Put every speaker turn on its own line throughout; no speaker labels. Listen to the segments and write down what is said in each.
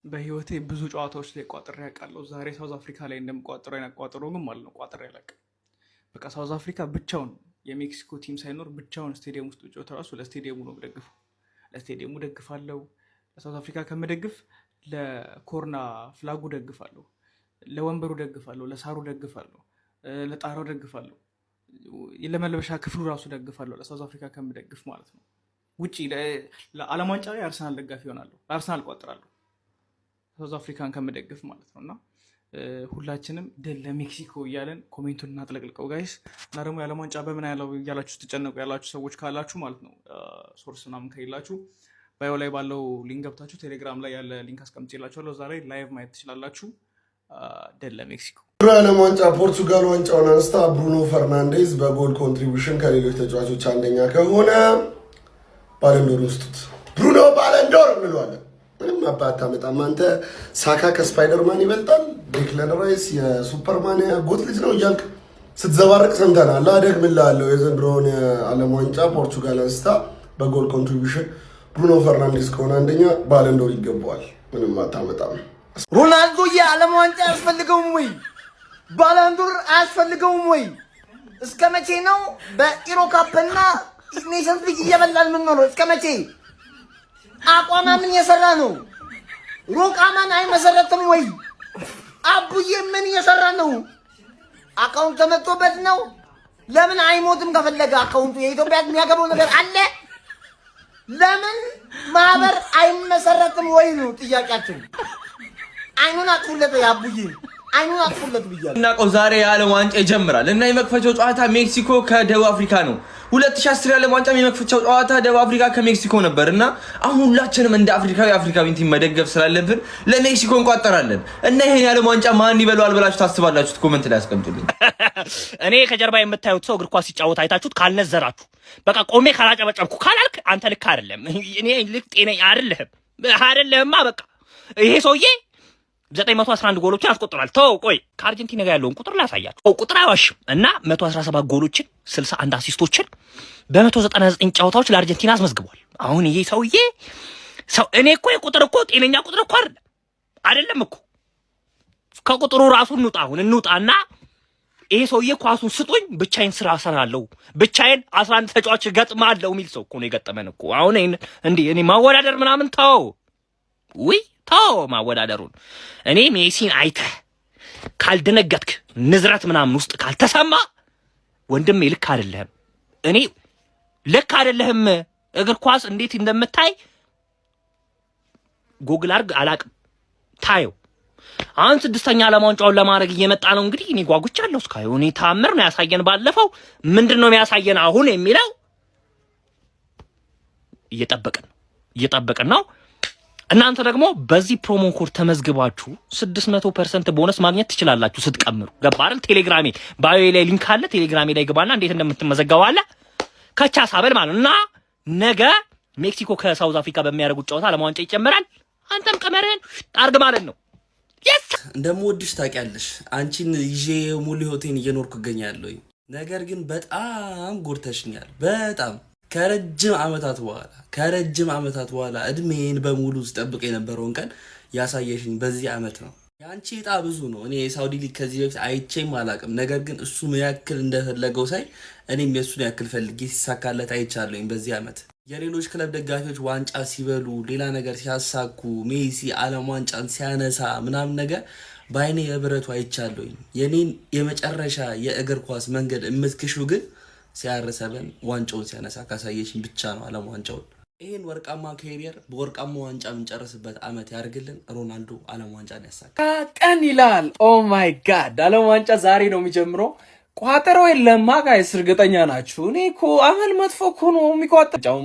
በህይወቴ ብዙ ጨዋታዎች ላይ ቋጥሬ ያውቃለሁ። ዛሬ ሳውዝ አፍሪካ ላይ እንደምቋጥረው አይነት ቋጥሮ ግን ማለት ነው ቋጥሬ አላውቅም። በቃ ሳውዝ አፍሪካ ብቻውን የሜክሲኮ ቲም ሳይኖር ብቻውን ስቴዲየም ውስጥ ጮት ራሱ ለስቴዲየሙ ነው ደግፉ ለስቴዲየሙ ደግፋለሁ። ለሳውዝ አፍሪካ ከምደግፍ ለኮርና ፍላጉ ደግፋለሁ፣ ለወንበሩ ደግፋለሁ፣ ለሳሩ ደግፋለሁ፣ ለጣራው ደግፋለሁ፣ ለመለበሻ ክፍሉ ራሱ ደግፋለሁ። ለሳውዝ አፍሪካ ከምደግፍ ማለት ነው። ውጪ ለዓለም ዋንጫ ላይ አርሰናል ደጋፊ ይሆናለሁ፣ ለአርሰናል ቋጥራለሁ ሳውዝ አፍሪካን ከምደግፍ ማለት ነው። እና ሁላችንም ድል ለሜክሲኮ እያለን ኮሜንቱን እናጥለቅልቀው ጋይስ። እና ደግሞ የዓለም ዋንጫ በምን ያለው እያላችሁ ስትጨነቁ ያላችሁ ሰዎች ካላችሁ ማለት ነው ሶርስ ምናምን ከሌላችሁ ባዮ ላይ ባለው ሊንክ ገብታችሁ ቴሌግራም ላይ ያለ ሊንክ አስቀምጬላችኋለሁ። እዛ ላይ ላይቭ ማየት ትችላላችሁ። ድል ለሜክሲኮ።
የዓለም ዋንጫ ፖርቱጋል ዋንጫውን አንስታ ብሩኖ ፈርናንዴዝ በጎል ኮንትሪቢዩሽን ከሌሎች ተጫዋቾች አንደኛ ከሆነ ባለንዶር ውስጡት ብሩኖ ባለንዶር እንለዋለን። ምንም አባት አመጣም። አንተ ሳካ ከስፓይደርማን ይበልጣል፣ ዴክላን ራይስ የሱፐርማን ያጎት ልጅ ነው እያልክ ስትዘባረቅ ሰምተናል። አደግምልሃለሁ። የዘንድሮውን የዓለም ዋንጫ ፖርቱጋል አንስታ በጎል ኮንትሪቢዩሽን ብሩኖ ፈርናንዴዝ ከሆነ አንደኛ ባለንዶር ይገባዋል። ምንም አታመጣም።
ሮናልዶ የዓለም ዋንጫ አያስፈልገውም ወይ? ባለንዶር አያስፈልገውም ወይ? እስከ መቼ ነው በኢሮ ካፕና ኔሽንስ ሊግ እየበላን የምንኖረው? እስከ መቼ? አቋማ ምን እየሰራ ነው? ሮቃማን አይመሰረትም ወይ? አቡዬ ምን እየሰራ ነው? አካውንት ተመቶበት ነው። ለምን አይሞትም? ከፈለገ አካውንቱ የኢትዮጵያ የሚያገባው ነገር አለ። ለምን ማህበር አይመሰረትም ወይ ነው ጥያቄያችን። አይኑን አጥፉለት አቡዬ፣ አይኑን አጥፉለት ብያለሁ።
እናቀው ዛሬ የዓለም ዋንጫ ይጀምራል እና የመክፈቻው ጨዋታ ሜክሲኮ ከደቡብ አፍሪካ ነው። 2010 የዓለም ዋንጫ የመክፈቻው ጨዋታ ደቡብ አፍሪካ ከሜክሲኮ ነበር እና አሁን ሁላችንም እንደ አፍሪካዊ ቲም መደገፍ ስላለብን ለሜክሲኮ እንቋጠራለን እና ይሄን የዓለም ዋንጫ ማን ይበላዋል ብላችሁ ታስባላችሁ? ኮሜንት ላይ አስቀምጡልኝ።
እኔ ከጀርባ የምታዩት ሰው እግር ኳስ ሲጫወት አይታችሁት ካልነዘራችሁ፣ በቃ ቆሜ ካላጨበጨብኩ ካላልክ አንተ ልክ አይደለም። እኔ ልክ ጤነኛ አይደለህማ። በቃ ይሄ ሰውዬ 911 ጎሎችን አስቆጥሯል። ተው ቆይ ከአርጀንቲና ጋር ያለውን ቁጥር ላሳያችሁ። ቁጥር አይዋሽም እና 117 ጎሎችን 61 አሲስቶችን በ199 ጨዋታዎች ለአርጀንቲና አስመዝግቧል። አሁን ይሄ ሰውዬ እኔ እኮ የቁጥር እኮ ጤነኛ ቁጥር እኮ አይደለም እኮ ከቁጥሩ ራሱ እንውጣና ይሄ ሰውዬ ኳሱን ስጡኝ ብቻዬን ስራ እሰራለሁ፣ ብቻዬን 11 ተጫዋች ገጥማለሁ የሚል ሰው እኮ ነው የገጠመን እኮ። አሁን እኔ ማወዳደር ምናምን ተው ማወዳደሩን። እኔ ሜሲን አይተህ ካልደነገጥክ ንዝረት ምናምን ውስጥ ካልተሰማ ወንድሜ ልክ አይደለህም። እኔ ልክ አይደለህም። እግር ኳስ እንዴት እንደምታይ ጎግል አድርግ፣ አላቅም ታየው። አሁን 6ኛ ዓለም ዋንጫውን ለማድረግ እየመጣ ነው። እንግዲህ እኔ ጓጉቻለሁ። እስካሁን እኔ ታምር ነው ያሳየን። ባለፈው ምንድነው የሚያሳየን? አሁን የሚለው እየጠበቅን ነው። እናንተ ደግሞ በዚህ ፕሮሞ ኮድ ተመዝግባችሁ 600% ቦነስ ማግኘት ትችላላችሁ ስትቀምሩ። ገባ አይደል? ቴሌግራሜ ባዮ ላይ ሊንክ አለ። ቴሌግራሜ ላይ ግባና እንዴት እንደምትመዘገቡ አለ ከቻ ሳበል ማለት እና ነገ ሜክሲኮ ከሳውዝ አፍሪካ በሚያደርጉት ጨዋታ ዓለም ዋንጫ ይጨምራል። አንተም ቀመረን አርግ ማለት ነው።
እንደምወድሽ ታውቂያለሽ። አንቺን ይዤ ሙሉ ህይወቴን እየኖርኩ እገኛለሁ። ነገር ግን በጣም ጎድተሽኛል። በጣም ከረጅም ዓመታት በኋላ እድሜን በሙሉ ስጠብቅ የነበረውን ቀን ያሳየሽኝ በዚህ ዓመት ነው። ያንቺ ዕጣ ብዙ ነው። እኔ የሳውዲ ሊግ ከዚህ በፊት አይቼም አላውቅም። ነገር ግን እሱ ምን ያክል እንደፈለገው ሳይ እኔም የሱን ያክል ፈልጌ ሲሳካለት አይቻለሁኝ በዚህ ዓመት። የሌሎች ክለብ ደጋፊዎች ዋንጫ ሲበሉ፣ ሌላ ነገር ሲያሳኩ፣ ሜሲ ዓለም ዋንጫን ሲያነሳ ምናምን ነገር በአይኔ የብረቱ አይቻለሁኝ። የኔን የመጨረሻ የእግር ኳስ መንገድ የምትክሹ ግን ሲያረሰበን ዋንጫውን ሲያነሳ ካሳየሽኝ ብቻ ነው ዓለም ዋንጫውን። ይሄን ወርቃማ ካሪየር በወርቃማ ዋንጫ የምንጨርስበት ዓመት ያርግልን። ሮናልዶ ዓለም ዋንጫን ያሳካ
ቀን ይላል። ኦ ማይ ጋድ ዓለም ዋንጫ ዛሬ ነው የሚጀምረው። ቋጠሮ የለማ ጋይስ፣ እርግጠኛ ናችሁ? እኔ እኮ አመል መጥፎ እኮ ነው የሚቋጠረው።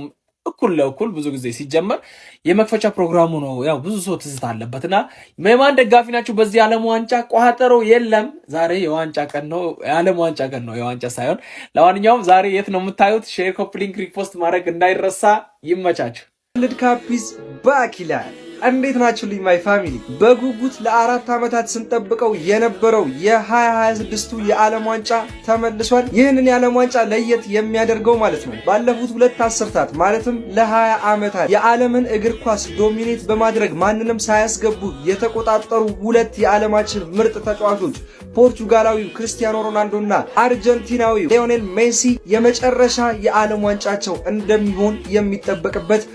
እኩል ለእኩል ብዙ ጊዜ ሲጀመር የመክፈቻ ፕሮግራሙ ነው። ያው ብዙ ሰው ትዝታ አለበትና የማን ደጋፊ ናችሁ? በዚህ ዓለም ዋንጫ ቋጠሮ የለም። ዛሬ የዋንጫ ቀን ነው፣ የዓለም ዋንጫ ቀን ነው፣ የዋንጫ ሳይሆን። ለማንኛውም ዛሬ የት ነው የምታዩት? ሼር፣ ኮፒ ሊንክ፣ ሪፖስት ማድረግ እንዳይረሳ። ይመቻችሁ።
ወርልድ ካፕ ኢዝ ባክ ይላል።
እንዴት ናችሁልኝ ማይ ፋሚሊ? በጉጉት ለ4 ዓመታት ስንጠብቀው የነበረው የ2026ቱ የዓለም ዋንጫ ተመልሷል። ይህንን የዓለም ዋንጫ ለየት የሚያደርገው ማለት ነው ባለፉት 2 አስርታት ማለትም ለ20 ዓመታት የዓለምን እግር ኳስ ዶሚኔት በማድረግ ማንንም ሳያስገቡ የተቆጣጠሩ 2 የዓለማችን ምርጥ ተጫዋቾች ፖርቹጋላዊው ክርስቲያኖ ሮናልዶና አርጀንቲናዊው ሊዮኔል ሜሲ የመጨረሻ የዓለም ዋንጫቸው እንደሚሆን የሚጠበቅበት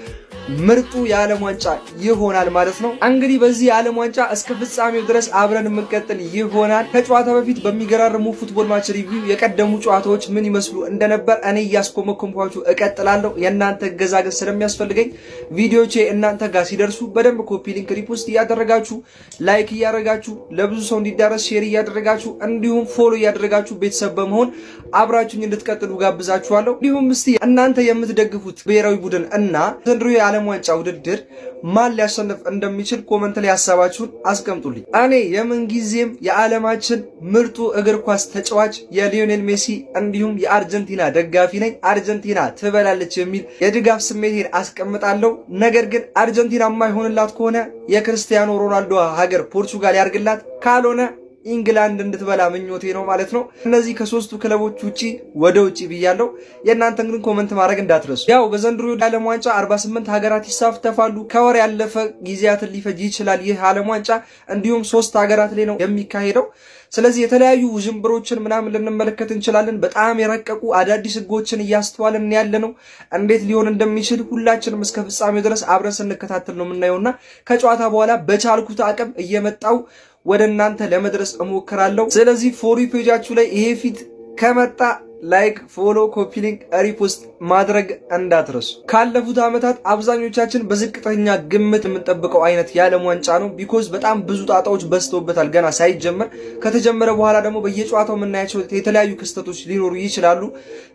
ምርጡ የዓለም ዋንጫ ይሆናል ማለት ነው። እንግዲህ በዚህ የዓለም ዋንጫ እስከ ፍጻሜው ድረስ አብረን የምንቀጥል ይሆናል። ከጨዋታ በፊት በሚገራርሙ ፉትቦል ማች ሪቪው የቀደሙ ጨዋታዎች ምን ይመስሉ እንደነበር እኔ እያስኮመኮምኳችሁ እቀጥላለሁ። የእናንተ እገዛ ግን ስለሚያስፈልገኝ ቪዲዮቼ እናንተ ጋር ሲደርሱ በደንብ ኮፒ ሊንክ ሪፖስት እያደረጋችሁ ላይክ እያደረጋችሁ ለብዙ ሰው እንዲዳረስ ሼር እያደረጋችሁ እንዲሁም ፎሎ እያደረጋችሁ ቤተሰብ በመሆን አብራችሁኝ እንድትቀጥሉ ጋብዛችኋለሁ። እንዲሁም እስቲ እናንተ የምትደግፉት ብሔራዊ ቡድን እና ዘንድሮ የዓለም ዋንጫ ውድድር ማን ሊያሸንፍ እንደሚችል ኮመንት ላይ ሐሳባችሁን አስቀምጡልኝ። እኔ የምንጊዜም የዓለማችን ምርጡ እግር ኳስ ተጫዋች የሊዮኔል ሜሲ እንዲሁም የአርጀንቲና ደጋፊ ነኝ። አርጀንቲና ትበላለች የሚል የድጋፍ ስሜቴን አስቀምጣለሁ። ነገር ግን አርጀንቲና የማይሆንላት ከሆነ የክርስቲያኖ ሮናልዶ ሀገር ፖርቹጋል ያርግላት፣ ካልሆነ ኢንግላንድ እንድትበላ ምኞቴ ነው ማለት ነው። እነዚህ ከ3ቱ ክለቦች ውጪ ወደ ውጪ ብያለሁ። የእናንተን ግን ኮመንት ማድረግ እንዳትረሱ። ያው በዘንድሮ የዓለም ዋንጫ 48 ሀገራት ይሳተፋሉ። ከወር ያለፈ ጊዜያትን ሊፈጅ ይችላል ይህ ዓለም ዋንጫ። እንዲሁም 3 ሀገራት ላይ ነው የሚካሄደው። ስለዚህ የተለያዩ ውዥንብሮችን ምናምን ልንመለከት እንችላለን። በጣም የረቀቁ አዳዲስ ህጎችን እያስተዋልን ያለ ነው። እንዴት ሊሆን እንደሚችል ሁላችንም እስከ ፍጻሜው ድረስ አብረን ስንከታተል ነው የምናየውና ከጨዋታ በኋላ በቻልኩት አቅም እየመጣው ወደ እናንተ ለመድረስ እሞክራለሁ። ስለዚህ ፎሪ ፔጃችሁ ላይ ይሄ ፊት ከመጣ ላይክ፣ ፎሎ፣ ኮፒ ሊንክ፣ ሪፖስት ማድረግ እንዳትረሱ። ካለፉት ዓመታት አብዛኞቻችን በዝቅተኛ ግምት የምንጠብቀው አይነት የዓለም ዋንጫ ነው። ቢኮዝ በጣም ብዙ ጣጣዎች በዝተውበታል ገና ሳይጀመር። ከተጀመረ በኋላ ደግሞ በየጨዋታው የምናያቸው የተለያዩ ክስተቶች ሊኖሩ ይችላሉ።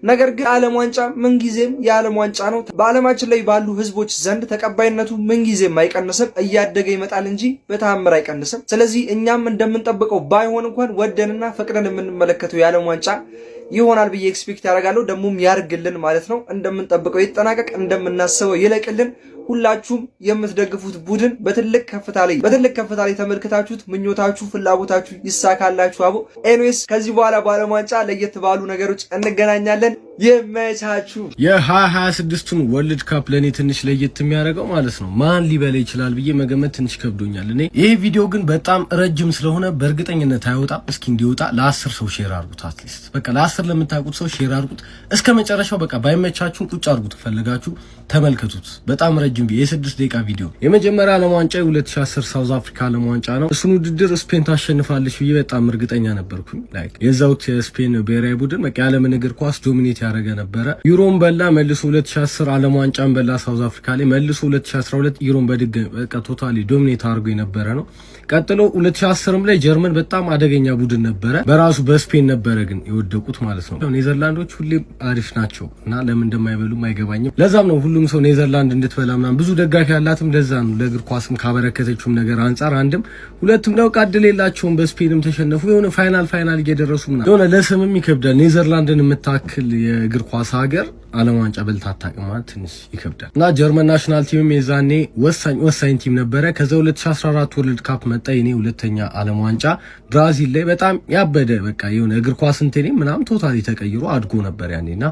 ነገር ግን የዓለም ዋንጫ ምንጊዜም የዓለም ዋንጫ ነው። በዓለማችን ላይ ባሉ ህዝቦች ዘንድ ተቀባይነቱ ምንጊዜም አይቀንስም፣ እያደገ ይመጣል እንጂ በተአምር አይቀንስም። ስለዚህ እኛም እንደምንጠብቀው ባይሆን እንኳን ወደንና ፈቅደን የምንመለከተው የዓለም ዋንጫ ይሆናል ብዬ ኤክስፔክት ያደርጋለሁ። ደሞም ያርግልን ማለት ነው። እንደምንጠብቀው ይጠናቀቅ፣ እንደምናስበው ይለቅልን። ሁላችሁም የምትደግፉት ቡድን በትልቅ ከፍታ ላይ ተመልክታችሁት ምኞታችሁ፣ ፍላጎታችሁ ይሳካላችሁ። አቦ ኤኒዌይስ ከዚህ በኋላ በዓለም ዋንጫ ለየት ባሉ ነገሮች እንገናኛለን። የመቻችሁ
የ2026ቱን ወርልድ ካፕ ለኔ ትንሽ ለየት የሚያደርገው ማለት ነው ማን ሊበላ ይችላል ብዬ መገመት ትንሽ ከብዶኛል። እኔ ይሄ ቪዲዮ ግን በጣም ረጅም ስለሆነ በእርግጠኝነት አይወጣም። እስኪ እንዲወጣ ለ10 ሰው ሼር አድርጉት። አትሊስት በቃ ለ10 ለምታውቁት ሰው ሼር አድርጉት እስከ መጨረሻው። በቃ ባይመቻችሁን ቁጭ አድርጉት፣ ፈልጋችሁ ተመልከቱት። በጣም ረጅም የ6 ደቂቃ ቪዲዮ። የመጀመሪያ ዓለም ዋንጫ 2010 ሳውዝ አፍሪካ ዓለም ዋንጫ ነው። እሱን ውድድር ስፔን ታሸንፋለች ብዬ በጣም እርግጠኛ ነበርኩኝ። ላይክ የዛው የስፔን ብሔራዊ ቡድን በቃ የዓለምን እግር ኳስ ዶሚኔት ያደረገ ነበረ። ዩሮን በላ፣ መልሶ 2010 ዓለም ዋንጫን በላ ሳውዝ አፍሪካ ላይ፣ መልሶ 2012 ዩሮን በድጋሚ በቃ ቶታሊ ዶሚኔት አድርጎ የነበረ ነው። ቀጥሎ 2010 ላይ ጀርመን በጣም አደገኛ ቡድን ነበረ። በራሱ በስፔን ነበረ ግን የወደቁት ማለት ነው። ኔዘርላንዶች ሁሌም አሪፍ ናቸው እና ለምን እንደማይበሉም አይገባኝም። ለዛም ነው ሁሉም ሰው ኔዘርላንድ እንድትበላ ምናምን ብዙ ደጋፊ ያላትም ለዛ ነው። ለእግር ኳስም ካበረከተችውም ነገር አንጻር አንድም ሁለቱም ነው ቃድል የላቸውም። በስፔንም ተሸነፉ። የሆነ ፋይናል እየደረሱ ምናምን የሆነ ለስምም ይከብዳል። ኔዘርላንድን የምታክል የእግር ኳስ ሀገር ዓለም ዋንጫ በልታ አታውቅም ማለት ትንሽ ይከብዳል። እና ጀርመን ናሽናል ቲምም የዛኔ ወሳኝ ቲም ነበረ። ከዛ 2014 ወርልድ ካፕ መጣ። የኔ ሁለተኛ ዓለም ዋንጫ ብራዚል ላይ በጣም ያበደ በቃ የሆነ እግር ኳስ እንትኔ ምናምን ቶታሊ ተቀይሮ አድጎ ነበር ያኔና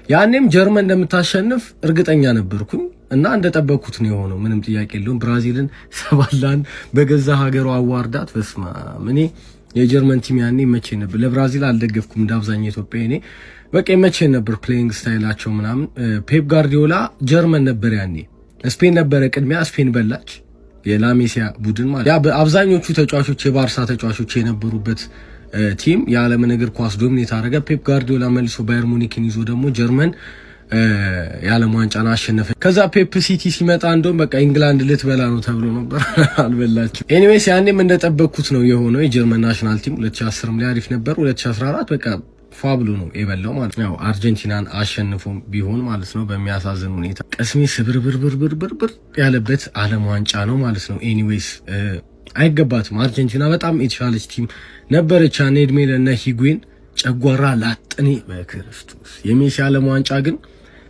ያኔም ጀርመን እንደምታሸንፍ እርግጠኛ ነበርኩኝ እና እንደጠበቅኩት ነው የሆነው። ምንም ጥያቄ የለውም። ብራዚልን 7-1 በገዛ ሀገሯ አዋርዳት። በስማ እኔ የጀርመን ቲም ያኔ መቼ ነበር ለብራዚል አልደገፍኩም እንዳብዛኛው ኢትዮጵያ። እኔ በቃ መቼ ነበር ፕሌይንግ ስታይላቸው ምናምን። ፔፕ ጋርዲዮላ ጀርመን ነበር ያኔ፣ ስፔን ነበረ ቅድሚያ። ስፔን በላች የላሜሲያ ቡድን ማለት ያ በአብዛኞቹ ተጫዋቾች የባርሳ ተጫዋቾች የነበሩበት ቲም የዓለምን እግር ኳስ ዶሚኔት አደረገ። ፔፕ ጋርዲዮላ መልሶ ባየር ሙኒክን ይዞ ደግሞ ጀርመን የዓለም ዋንጫን አሸነፈ። ከዛ ፔፕ ሲቲ ሲመጣ እንደውም በቃ ኢንግላንድ ልትበላ ነው ተብሎ ነበር፣ አልበላችም። ኤኒዌይስ ያኔም እንደጠበቅኩት ነው የሆነው። የጀርመን ናሽናል ቲም 2010 ላይ አሪፍ ነበር። 2014 በቃ ፋብሉ ነው የበላው ማለት ነው። አርጀንቲናን አሸንፎም ቢሆን ማለት ነው በሚያሳዝን ሁኔታ ቀስሜ ስብርብርብርብር ያለበት ዓለም ዋንጫ ነው ማለት ነው። ኤኒዌይስ አይገባትም። አርጀንቲና በጣም የተሻለች ቲም ነበረች ያኔ እድሜ ለነ ሂጉዌን ጨጓራ ላጥኔ በክርስቶስ። የሜሲ ዓለም ዋንጫ ግን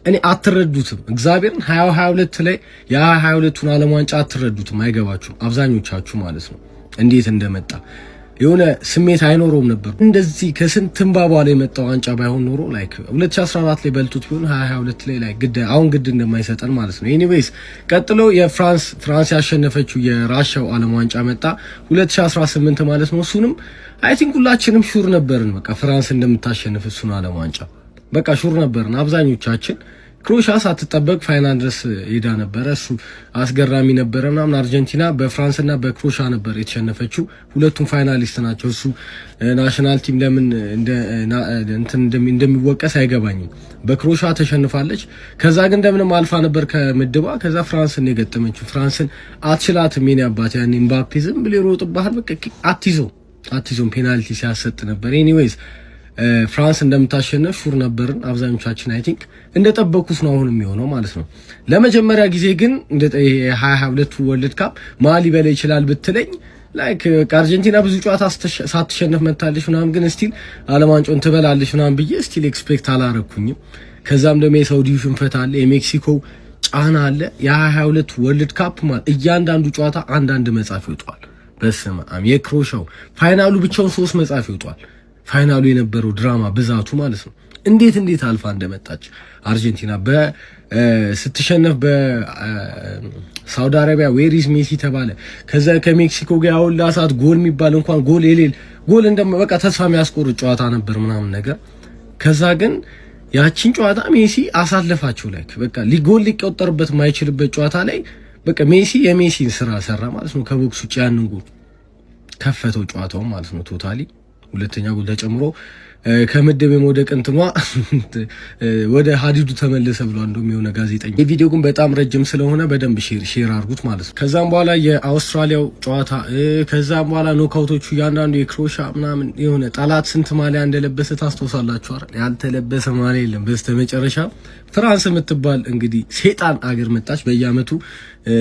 እኔ አትረዱትም። እግዚአብሔርን 2022 ላይ የ2022ቱን ዓለም ዋንጫ አትረዱትም፣ አይገባችሁም አብዛኞቻችሁ ማለት ነው። እንዴት እንደመጣ የሆነ ስሜት አይኖረውም ነበር። እንደዚህ ከስንት እንባባ ላይ የመጣው ዋንጫ ባይሆን ኖሮ ላይክ 2014 ላይ በልጡት ቢሆን 2022 ላይ ግድ አሁን ግድ እንደማይሰጠን ማለት ነው። ኤኒዌይስ ቀጥሎ ፍራንስ ያሸነፈችው የራሻው ዓለም ዋንጫ መጣ 2018 ማለት ነው። እሱንም አይ ቲንክ ሁላችንም ሹር ነበርን፣ በቃ ፍራንስ እንደምታሸንፍ እሱን ዓለም ዋንጫ በቃ ሹር ነበርን አብዛኞቻችን። ክሮሻ ሳትጠበቅ ፋይናል ድረስ ሄዳ ነበረ። እሱ አስገራሚ ነበረ ምናምን። አርጀንቲና በፍራንስና በክሮሻ ነበር የተሸነፈችው። ሁለቱም ፋይናሊስት ናቸው። እሱ ናሽናል ቲም ለምን እንደሚወቀስ አይገባኝም። በክሮሻ ተሸንፋለች። ከዛ ግን እንደምንም አልፋ ነበር ከምድባ። ከዛ ፍራንስን የገጠመችው። ፍራንስን አትችላትም የኔ አባት። ያኔ ኤምባፔ ዝም ብሎ ይሮጥብሃል። በቃ አትይዞም ፔናልቲ ሲያሰጥ ነበር። ኤኒዌይስ ፍራንስ እንደምታሸነፍ ሹር ነበርን አብዛኞቻችን። አይ ቲንክ እንደጠበቁት ነው አሁን የሚሆነው ማለት ነው። ለመጀመሪያ ጊዜ ግን እንደ 2022 ወርልድ ካፕ ማሊ ሊበላ ይችላል ብትለኝ ላይክ አርጀንቲና ብዙ ጨዋታ ሳትሸነፍ መታለች ምናምን፣ ግን ስቲል ዓለም ዋንጫውን ትበላለች ምናምን ብዬ ስቲል ኤክስፔክት አላረኩኝም። ከዛም ደግሞ የሳውዲው ሽንፈት አለ፣ የሜክሲኮ ጫና አለ። የ2022 ወርልድ ካፕ ማለት እያንዳንዱ ጨዋታ አንዳንድ መጽሐፍ ይወጣል። በስመ አብ የክሮሻው ፋይናሉ ብቻውን 3 መጽሐፍ ይወጣል። ፋይናሉ የነበረው ድራማ ብዛቱ ማለት ነው። እንዴት አልፋ እንደመጣች አርጀንቲና ስትሸነፍ በሳውዲ አረቢያ ዌሪዝ ሜሲ ተባለ። ከዛ ከሜክሲኮ ጋር ያውላ ሰዓት ጎል የሚባል እንኳን ጎል በቃ ተስፋ የሚያስቆርጥ ጨዋታ ነበር ምናምን ነገር። ከዛ ግን ያቺን ጨዋታ ሜሲ አሳለፋቸው። ላይ በቃ ጎል ሊቆጠርበት የማይችልበት ጨዋታ ላይ በቃ ሜሲ የሜሲን ስራ ሰራ ማለት ነው። ከቦክስ ውጭ ያንን ጎል ከፈተው ጨዋታው ማለት ነው ቶታሊ። ሁለተኛ ጎል ተጨምሮ ከምድብ የመውደቅ እንትኗ ወደ ሀዲዱ ተመለሰ ብሏል እንደውም የሆነ ጋዜጠኛ። የቪዲዮ ግን በጣም ረጅም ስለሆነ በደንብ ሼር አድርጉት ማለት ነው። ከዛም በኋላ የአውስትራሊያው ጨዋታ፣ ከዛም በኋላ ኖካውቶቹ እያንዳንዱ የክሮሻ ምናምን የሆነ ጠላት ስንት ማሊያ እንደለበሰ ታስታውሳላችሁ አይደል? ያልተለበሰ ማሊያ የለም። በስተመጨረሻ ፍራንስ የምትባል እንግዲህ ሴጣን አገር መጣች። በየአመቱ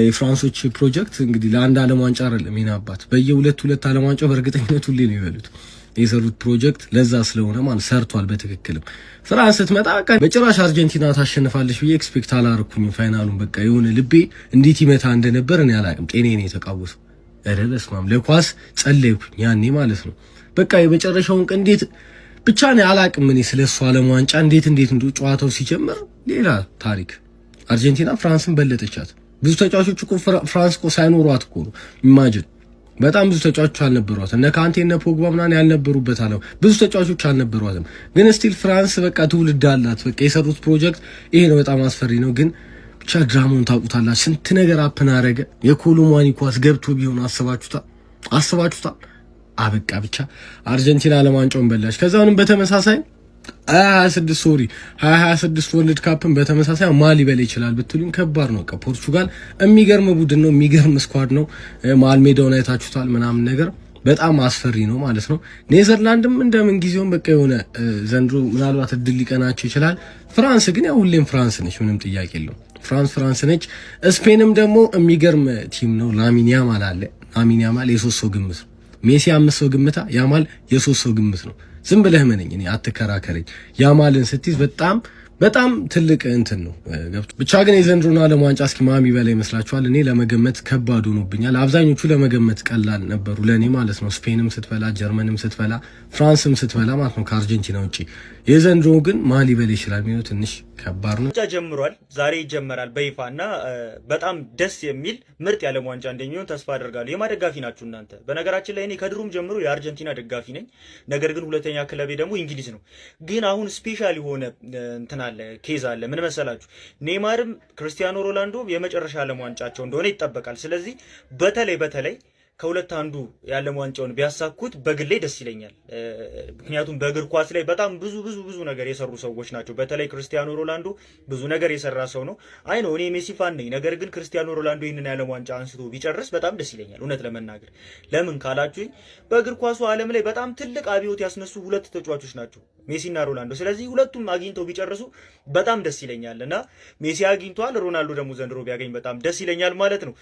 የፍራንሶች ፕሮጀክት እንግዲህ ለአንድ ዓለም ዋንጫ አይደለም የናባት በየ2 ዓለም ዋንጫ በእርግጠኝነት ሁሌ ነው ይበሉት የሰሩት ፕሮጀክት ለዛ ስለሆነ ማለት ሰርቷል። በትክክልም ፍራንስ ስትመጣ በቃ በጭራሽ አርጀንቲና ታሸንፋለች ብዬ ኤክስፔክት አላረኩኝ ፋይናሉን። በቃ የሆነ ልቤ እንዴት ይመታ እንደነበር እኔ አላቅም። ጤኔን የተቃወሰው በስማም ለኳስ ጸለይኩኝ ያኔ ማለት ነው። በቃ የመጨረሻውን ቀን እንዴት ብቻ ነው አላቅም። እኔ ስለሱ ዓለም ዋንጫ እንዴት እንደው ጨዋታው ሲጀምር ሌላ ታሪክ። አርጀንቲና ፍራንስን በለጠቻት። ብዙ ተጫዋቾች እኮ ፍራንስ እኮ ሳይኖሯት እኮ ነው ኢማጂን በጣም ብዙ ተጫዋቾች አልነበሯትም። እነ ካንቴ እነ ፖግባ ምናምን ያልነበሩበት አለው ብዙ ተጫዋቾች አልነበሯትም። ግን ስቲል ፍራንስ በቃ ትውልድ አላት። በቃ የሰሩት ፕሮጀክት ይሄ ነው። በጣም አስፈሪ ነው። ግን ብቻ ድራማውን ታውቁታላችሁ። ስንት ነገር አፕን አረገ። የኮሎሙዋኒ ኳስ ገብቶ ቢሆን አስባችሁታል። አበቃ ብቻ አርጀንቲና ዓለም ዋንጫውን በላች። ከዛውንም በተመሳሳይ 2026 ወርልድ ካፕን በተመሳሳይ ማሊ ሊበላ ይችላል ብትሉኝ ከባድ ነው። ፖርቹጋል የሚገርም ቡድን ነው፣ የሚገርም ስኳድ ነው። መሀል ሜዳውን አይታችሁታል ምናምን ነገር በጣም አስፈሪ ነው ማለት ነው። ኔዘርላንድም እንደምን ጊዜውም በቃ የሆነ ዘንድሮ ምናልባት እድል ሊቀናቸው ይችላል። ፍራንስ ግን ያው ሁሌም ፍራንስ ነች፣ ምንም ጥያቄ የለውም። ፍራንስ ነች። ስፔንም ደግሞ የሚገርም ቲም ነው። ላሚን ያማል አለ። ላሚን ያማል የ3 ሰው ግምት ነው። ሜሲ 5 ሰው ግምታ፣ ያማል የ3 ሰው ግምት ነው። ዝም ብለህ መነኝ፣ እኔ አትከራከረኝ። ያማልን ስትይዝ በጣም ትልቅ እንትን ነው ገብቶ። ብቻ ግን የዘንድሮን ዓለም ዋንጫ እስኪ ማሚ በላይ ይመስላችኋል? እኔ ለመገመት ከባድ ሆኖብኛል። አብዛኞቹ ለመገመት ቀላል ነበሩ ለኔ ማለት ነው። ስፔንም ስትበላ፣ ጀርመንም ስትበላ፣ ፍራንስም ስትበላ ማለት ነው ከአርጀንቲና ውጪ። የዘንድሮ ግን ማሊ በላይ ይችላል የሚለው ትንሽ ከባድ ነው።
ዋንጫ ጀምሯል። ዛሬ ይጀመራል በይፋ እና በጣም ደስ የሚል ምርጥ የዓለም ዋንጫ እንደሚሆን ተስፋ አደርጋለሁ። የማ ደጋፊ ናችሁ እናንተ? በነገራችን ላይ እኔ ከድሩም ጀምሮ የአርጀንቲና ደጋፊ ነኝ። ነገር ግን ሁለተኛ ክለቤ ደግሞ እንግሊዝ ነው። ግን አሁን ስፔሻል የሆነ እንትን አለ፣ ኬዝ አለ። ምን መሰላችሁ? ኔይማርም ክርስቲያኖ ሮናልዶም የመጨረሻ ዓለም ዋንጫቸው እንደሆነ ይጠበቃል። ስለዚህ በተለይ ከሁለት አንዱ የዓለም ዋንጫውን ቢያሳኩት በግሌ ደስ ይለኛል። ምክንያቱም በእግር ኳስ ላይ በጣም ብዙ ነገር የሰሩ ሰዎች ናቸው። በተለይ ክርስቲያኖ ሮናልዶ ብዙ ነገር የሰራ ሰው ነው። አይ ነው እኔ ሜሲ ፋን ነኝ። ነገር ግን ክርስቲያኖ ሮናልዶ ይህንን የዓለም ዋንጫ አንስቶ ቢጨርስ በጣም ደስ ይለኛል እውነት ለመናገር። ለምን ካላችሁኝ በእግር ኳሱ ዓለም ላይ በጣም ትልቅ አብዮት ያስነሱ ሁለት ተጫዋቾች ናቸው ሜሲና ሮናልዶ። ስለዚህ ሁለቱም አግኝተው ቢጨርሱ በጣም ደስ ይለኛል እና ሜሲ አግኝቷል፣ ሮናልዶ ደግሞ ዘንድሮ ቢያገኝ በጣም ደስ ይለኛል ማለት ነው።